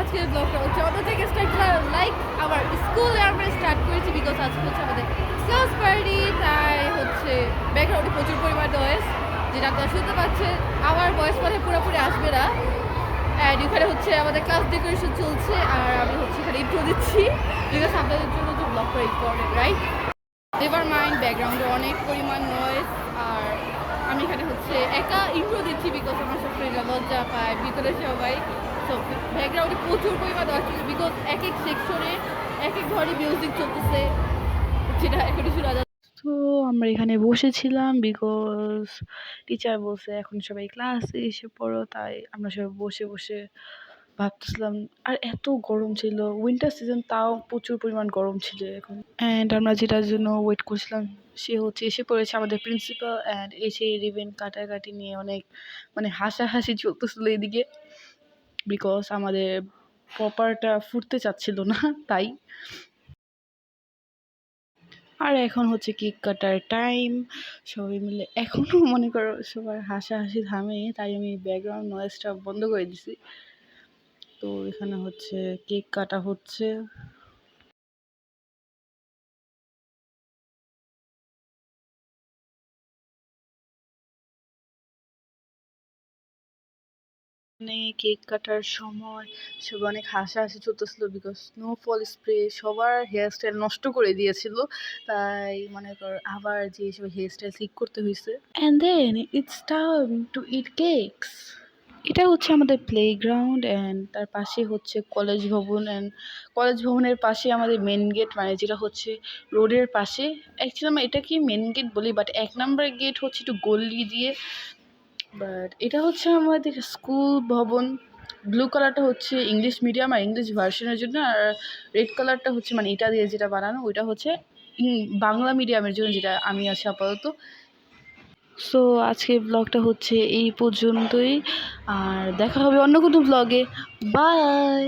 আজকের ব্লগটা হচ্ছে অন্য থেকে স্টার্ট করা লাইক আমার স্কুলে আমরা স্টার্ট করেছি বিকজ আজকে হচ্ছে আমাদের ক্লাস পার্টি, তাই হচ্ছে ব্যাকগ্রাউন্ডে প্রচুর পরিমাণ নয়েজ, যেটা আপনারা শুনতে পাচ্ছেন। আমার ভয়েস পরে পুরোপুরি আসবে না। অ্যান্ড এখানে হচ্ছে আমাদের ক্লাস ডেকোরেশন চলছে, আর আমি হচ্ছে এখানে ইন্ট্রো দিচ্ছি বিকজ আপনাদের জন্য যে ব্লগটা ইম্পর্টেন্ট, রাইট? নেভার মাইন্ড, ব্যাকগ্রাউন্ডে অনেক পরিমাণ নয়েজ, আর আমি এখানে হচ্ছে একা ইন্ট্রো দিচ্ছি বিকজ আমার সব ফ্রেন্ডরা লজ্জা পায়, ভিতরে সবাই। তো ব্যাকগ্রাউন্ডে প্রচুর পরিমাণ নয়েজ বিকজ এক এক সেকশনে এক এক ধরনের মিউজিক চলতেছে, যেটা এখনই শোনা যাচ্ছে। তো আমরা এখানে বসেছিলাম বিকজ টিচার বলছে এখন সবাই ক্লাসে এসে পড়ো, তাই আমরা সবাই বসে বসে ভাবতেছিলাম। আর এত গরম ছিল, উইন্টার সিজন, তাও প্রচুর পরিমাণ গরম ছিল এখন। অ্যান্ড আমরা যেটার জন্য ওয়েট করছিলাম সে হচ্ছে এসে পড়েছে, আমাদের প্রিন্সিপাল। অ্যান্ড এসে রিবেন কাটাকাটি নিয়ে অনেক হাসাহাসি চলতেছিল এদিকে বিকজ আমাদের পপারটা ফুটতে চাচ্ছিল না তাই। আর এখন হচ্ছে কেক কাটার টাইম, সবাই মিলে এখনও মনে করো সবার হাসাহাসি থামে, তাই আমি ব্যাকগ্রাউন্ড নয়েজটা বন্ধ করে দিছি। তো এখানে হচ্ছে কেক কাটা হচ্ছে। মানে কেক কাটার সময় সবাই অনেক হাসাহাসি চলতেছিল বিকজ স্নোফল স্প্রে সবার হেয়ার স্টাইল নষ্ট করে দিয়েছিল, তাই মনে কর আবার যে সব হেয়ার স্টাইল ঠিক করতে হয়েছে। And then it's time to eat cakes. এটা হচ্ছে আমাদের প্লেগ্রাউন্ড, অ্যান্ড তার পাশে হচ্ছে কলেজ ভবন। অ্যান্ড কলেজ ভবনের পাশে আমাদের মেন গেট, মানে যেটা হচ্ছে রোডের পাশে। অ্যাকচুয়ালি আমরা এটাকে মেন গেট বলি, বাট 1 নম্বর গেট হচ্ছে একটু গলি দিয়ে। বাট এটা হচ্ছে আমাদের স্কুল ভবন। ব্লু কালারটা হচ্ছে ইংলিশ মিডিয়াম আর ইংলিশ ভার্সনের জন্য, আর রেড কালারটা হচ্ছে মানে এটা দিয়ে যেটা বানানো ওইটা হচ্ছে বাংলা মিডিয়ামের জন্য, যেটা আমি আছি আপাতত। সো আজকের ব্লগটা হচ্ছে এই পর্যন্তই, আর দেখা হবে অন্য কোনো ব্লগে। বাই।